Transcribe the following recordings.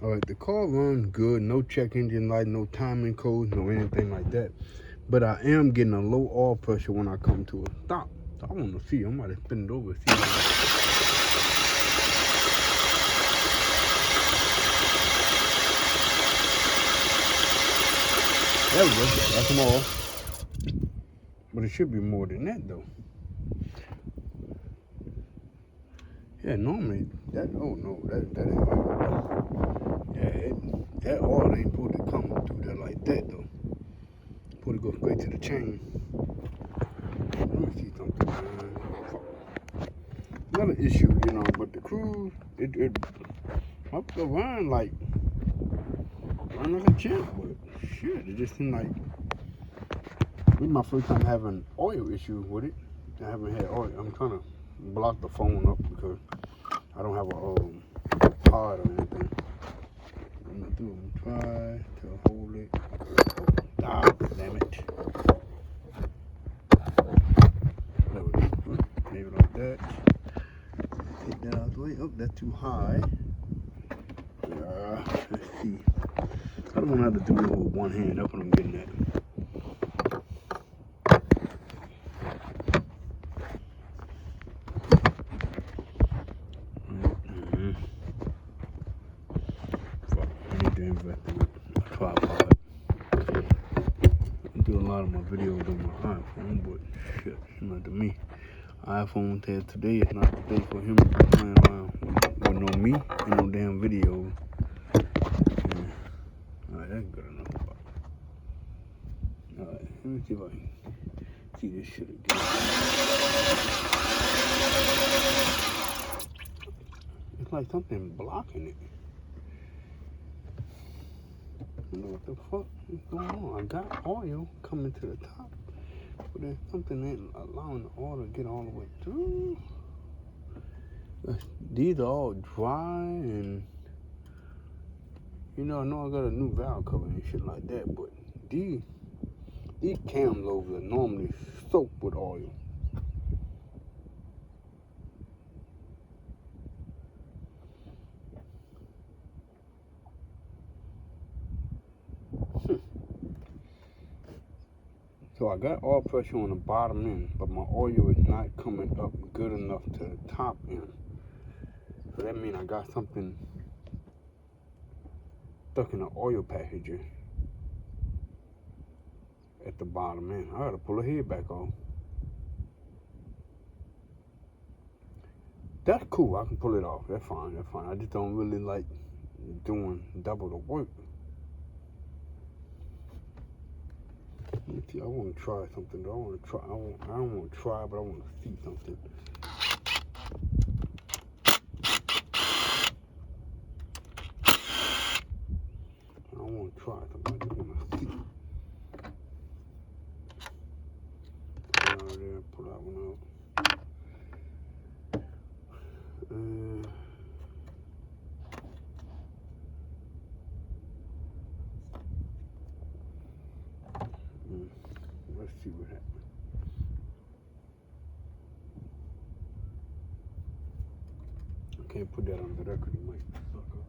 Alright, the car runs good, no check engine light, no timing codes, no anything like that. But I am getting a low oil pressure when I come to a stop. So I want to see. I'm about to spin it over. See. There we go. That's some oil. But it should be more than that though. Yeah, normally that. Oh no, that ain't right. Yeah, that oil ain't supposed to come through there like that though. Supposed to go straight to the chain. Let me see something. Another issue, you know, but the Cruze, it up the run like a champ, but shit, it just seemed like this is my first time having oil issue with it. I haven't had oil. I'm trying to block the phone up because I don't have a pod or anything. I'm gonna try to hold it. Ah, damn it. There we go. Maybe like that. Take that out of the way. Oh, that's too high. Let's see. I don't want to have to do it with one hand. That's what I'm getting at. Fuck, I need to invest in a tripod. I do a lot of my videos on my iPhone, but shit, it's not to me. iPhone said today is not the day for him to be playing around with no me and no damn videos. Alright, that's good enough. Alright, let me see if I can see this shit again. It's like something blocking it. I don't know what the fuck is going on. I got oil coming to the top, but there's something ain't allowing the oil to get all the way through. These are all dry and, you know, I know I got a new valve cover and shit like that, but these cam lobes are normally soaked with oil. So I got oil pressure on the bottom end, but my oil is not coming up good enough to the top end. So that means I got something stuck in the oil passager at the bottom end. I gotta pull the head back off. That's cool, I can pull it off. That's fine, that's fine. I just don't really like doing double the work. I want to try something though. I don't want to try, but I want to see something. I don't want to try something. I just want to see. Pull out there, pull that one out. Let's see what happens. I can't put that on the record, it might suck up.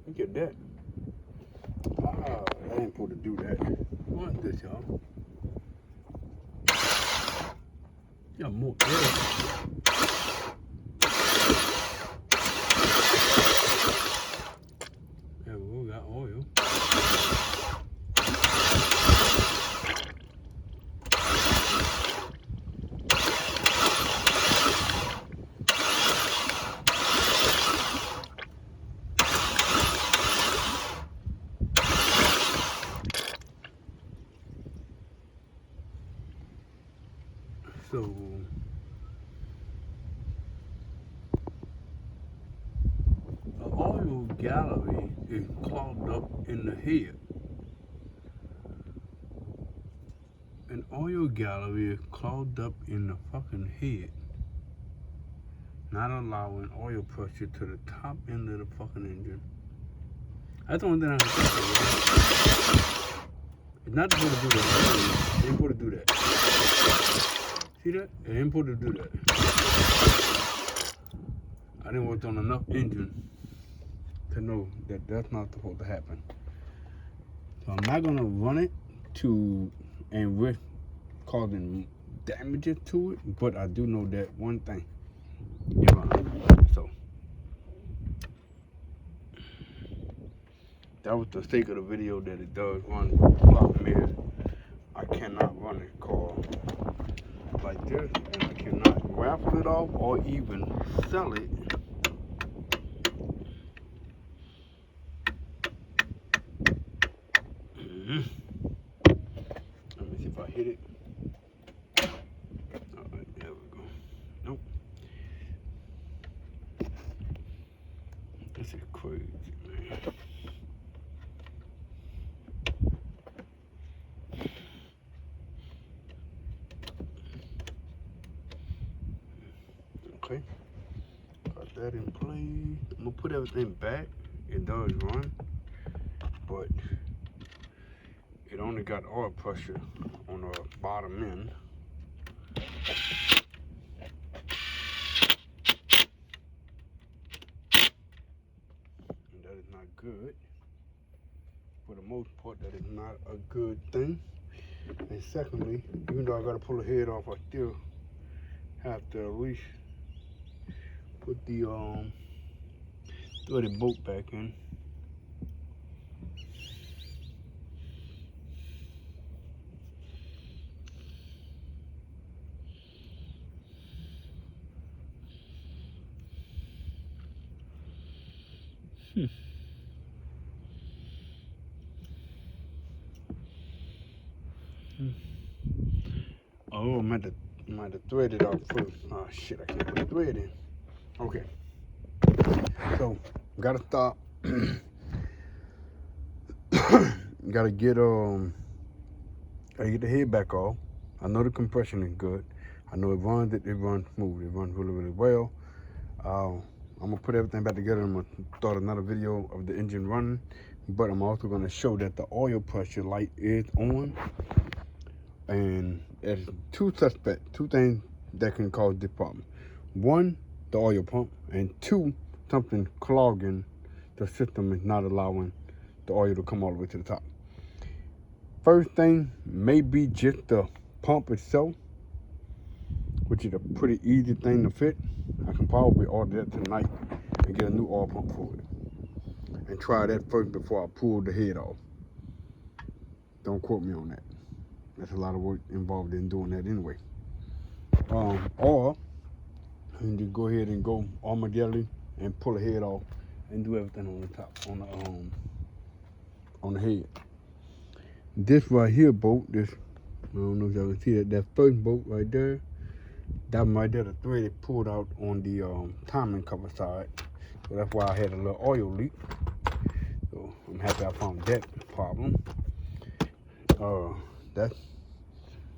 Look at that. I ain't supposed to do that. What is this, y'all? Yeah, more air. There we go, got oil. So the oil gallery is clogged up in the head. oil gallery is clogged up in the fucking head, not allowing oil pressure to the top end of the fucking engine. That's the only thing I can think of. It's not supposed to do that. It ain't supposed to do that. See that? It ain't supposed to do that. I didn't work on enough engine to know that that's not supposed to happen. So I'm not gonna run it to and risk causing damages to it, but I do know that one thing. So that was the sake of the video, that it does run. Problem is, I cannot run a car like this, and I cannot raffle it off or even sell it. Let me see if I hit it. Alright, there we go. Nope. This is crazy, man. Okay. Got that in place. I'm gonna put everything back. It does run, but it only got oil pressure on the bottom end. And that is not good. For the most part, that is not a good thing. And secondly, even though I gotta pull the head off, I still have to at least put the threaded bolt back in. Oh, I'm gonna have to thread it off first. Oh shit, I can't put the thread in. Okay. So, gotta stop. gotta get the head back off. I know the compression is good. I know it runs smooth. It runs really, really well. I'm gonna put everything back together. I'm gonna start another video of the engine running, but I'm also gonna show that the oil pressure light is on. And there's two things that can cause this problem. One, the oil pump, and two, something clogging the system is not allowing the oil to come all the way to the top. First thing may be just the pump itself, which is a pretty easy thing to fit. I can probably order that tonight and get a new oil pump for it. And try that first before I pull the head off. Don't quote me on that. That's a lot of work involved in doing that anyway. Or you can just go ahead and go armadillo and pull the head off and do everything on the top, on the head. This right here bolt, I don't know if y'all can see that first bolt right there, that one right there, the thread is pulled out on the timing cover side. So that's why I had a little oil leak. So I'm happy I found that problem.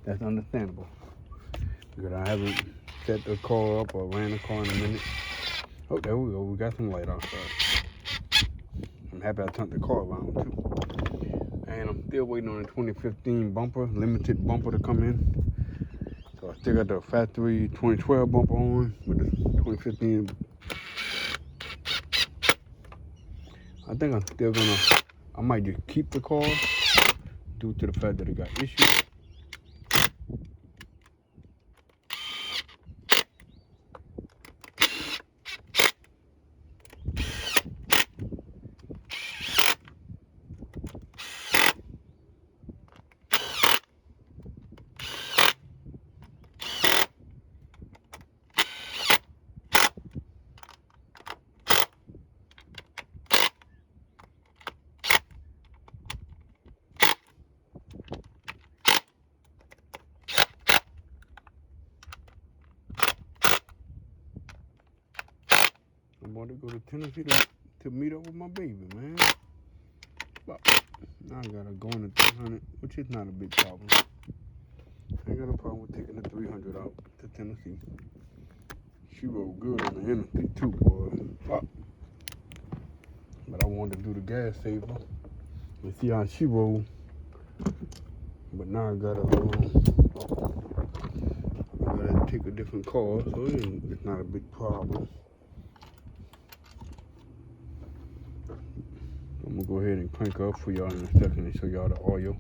That's understandable, because I haven't set the car up or ran the car in a minute. Oh, there we go. We got some light outside. I'm happy I turned the car around too. And I'm still waiting on the 2015 bumper, limited bumper to come in. So I still got the factory 2012 bumper on with the 2015. I think I'm still I might just keep the car due to the fact that it got issues. I'm about to go to Tennessee to meet up with my baby, man. But now I gotta go in the 300, which is not a big problem. ain't got a problem with taking the 300 out to Tennessee. She rolled good on the interstate too, boy. Fuck. But I wanted to do the gas saver and see how she rolled. But now I gotta take a different car, so it's not a big problem. I'm gonna go ahead and crank her up for y'all in a second and show y'all the oil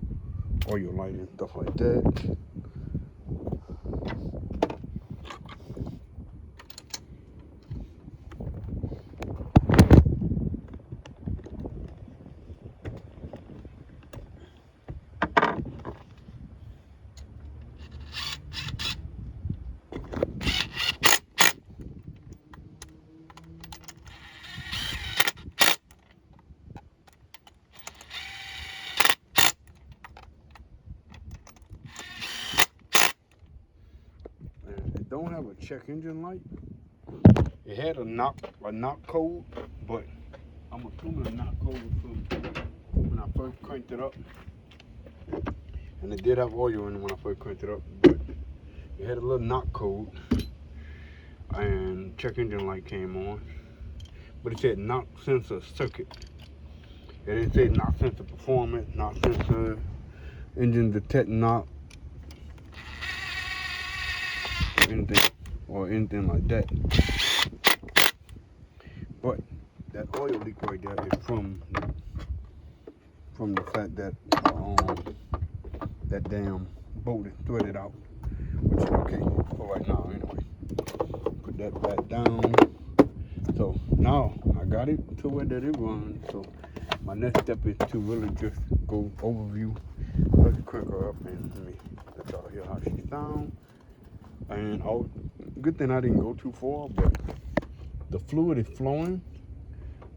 light and stuff like that. It don't have a check engine light. It had a knock code, but I'm assuming the knock code was from when I first cranked it up. And it did have oil in it when I first cranked it up, but it had a little knock code, and check engine light came on, but it said knock sensor circuit. It didn't say knock sensor performance, knock sensor engine detect knock, anything like that. But that oil leak right there is from the fact that that damn bolt is threaded out, which is okay for right now anyway. Put that back down. So now I got it to where that it runs. So my next step is to really just go overview. Let's crank her up and let y'all hear how she sounds. And good thing I didn't go too far, but the fluid is flowing.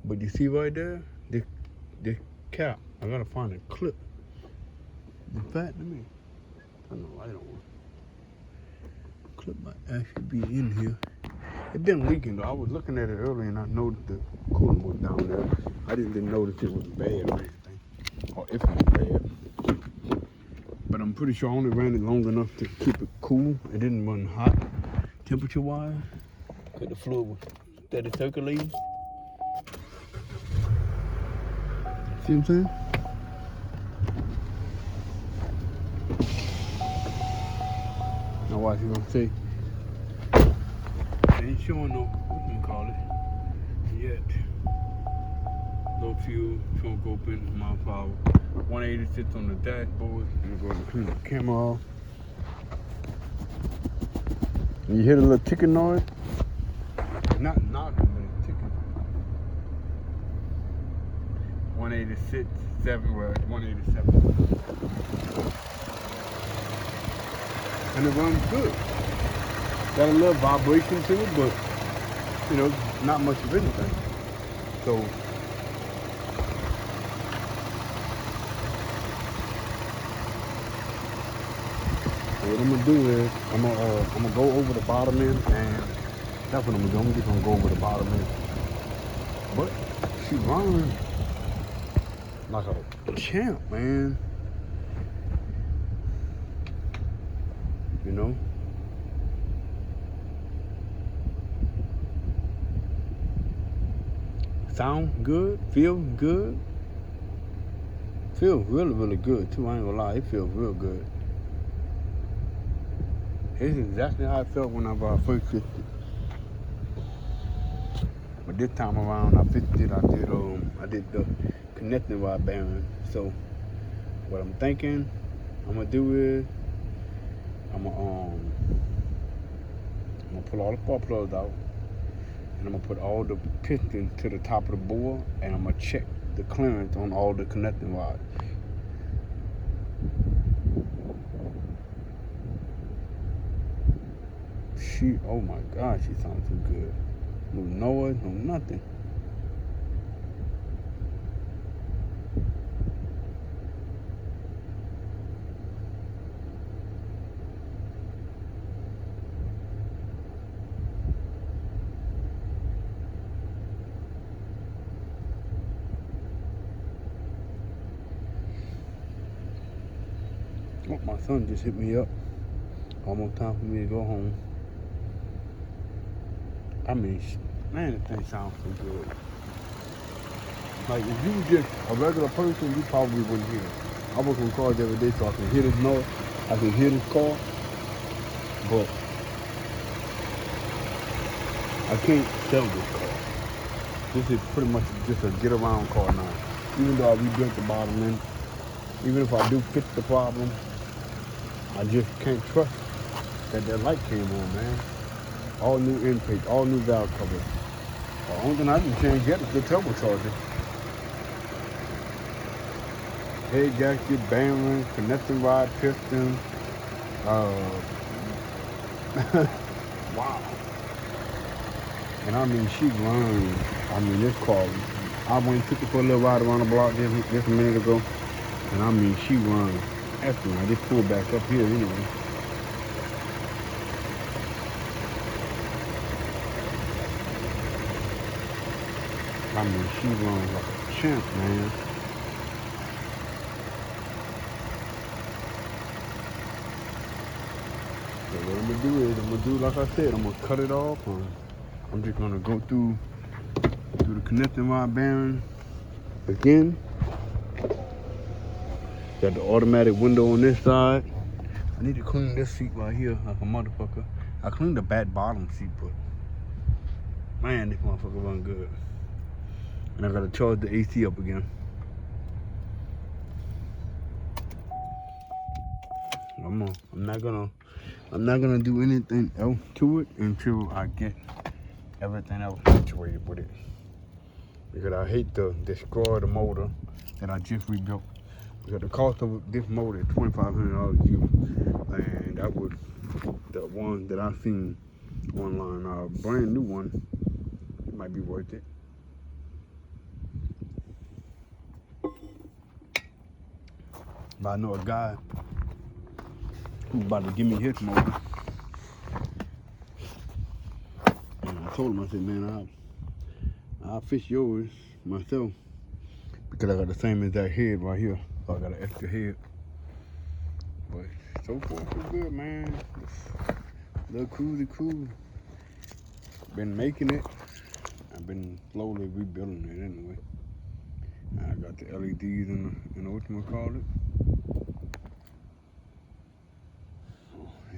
But you see right there, this cap, I gotta find a clip. In fact, let me turn the light on. Clip might actually be in here. It been leaking though. I was looking at it earlier and I noticed the coolant was down there. I didn't notice it was bad or anything, or if it was bad. But I'm pretty sure I only ran it long enough to keep it cool. It didn't run hot, temperature-wise, because the fluid was steady circulating. See what I'm saying? Now watch, you gonna say, it ain't showing no, what you call it, yet. Low fuel, trunk open, mouth power. 180 sits on the dashboard. I'm gonna go and clean the camera off. And you hear the little ticking noise? Not knocking, but it's ticking. 186, 7, well, 187. And it runs good. Got a little vibration to it, but, you know, not much of anything. So, what I'm gonna do is I'm gonna go over the bottom end, and that's what I'm gonna do. I'm just gonna go over the bottom end. But she runs like a champ, man. You know. Sound good, feel good. Feels really, really good too. I ain't gonna lie, it feels real good. It's exactly how I felt whenever I first fixed it. But this time around, I fixed it. I did the connecting rod bearing. So what I'm thinking I'm gonna do is I'm gonna pull all the spark plugs out, and I'm gonna put all the pistons to the top of the bore, and I'm gonna check the clearance on all the connecting rods. Oh my God, she sounds so good. No noise, no nothing. Oh, my son just hit me up. Almost time for me to go home. I mean, man, that thing sounds so good. Like, if you were just a regular person, you probably wouldn't hear it. I work on cars every day, so I can hear this noise. I can hear this car, but I can't sell this car. This is pretty much just a get-around car now. Even though I rebuilt the bottom end, even if I do fix the problem, I just can't trust that light came on, man. All new intake, all new valve covers. The only thing I can change yet is the turbocharger. Head gasket, bearing, connecting rod, piston. Wow. And I mean, she runs. I mean, this car, I went and took it for a little ride around the block just a minute ago. And I mean, she runs excellent. I just pulled back up here anyway. I mean, she runs like a champ, man. So what I'm gonna do is, like I said, I'm gonna cut it off. I'm just gonna go through the connecting rod bearing again. Got the automatic window on this side. I need to clean this seat right here like a motherfucker. I cleaned the back bottom seat, but man, this motherfucker run good. And I gotta charge the AC up again. I'm not gonna do anything else to it until I get everything else situated with it. Because I hate to destroy the motor that I just rebuilt. Because the cost of this motor is $2,500 used. And that was the one that I seen online. A brand new one, it might be worth it. But I know a guy who's about to give me his motor. And I told him, I said, man, I'll fix yours myself. Because I got the same exact head right here. So I got an extra head. But so far so good, man. Little Cruze. Been making it. I've been slowly rebuilding it anyway. I got the LEDs in the whatchamacallit.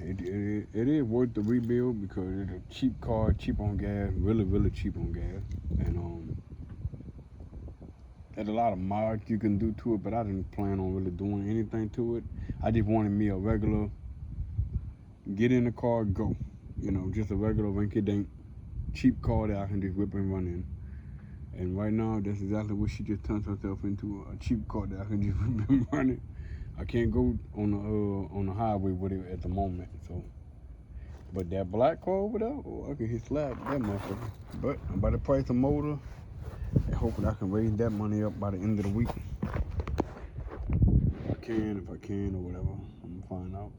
It is worth the rebuild because it's a cheap car, cheap on gas, really cheap on gas. And there's a lot of mods you can do to it, but I didn't plan on really doing anything to it. I just wanted me a regular, get in the car, go. You know, just a regular rinky-dink, cheap car that I can just whip and run in. And right now, that's exactly what she just turned herself into, a cheap car that I can just whip and run it. I can't go on the highway with it at the moment, so. But that black car over there, oh, I can hit slap that motherfucker. But I'm about to price a motor, and hopefully I can raise that money up by the end of the week. If I can, or whatever, I'm gonna find out.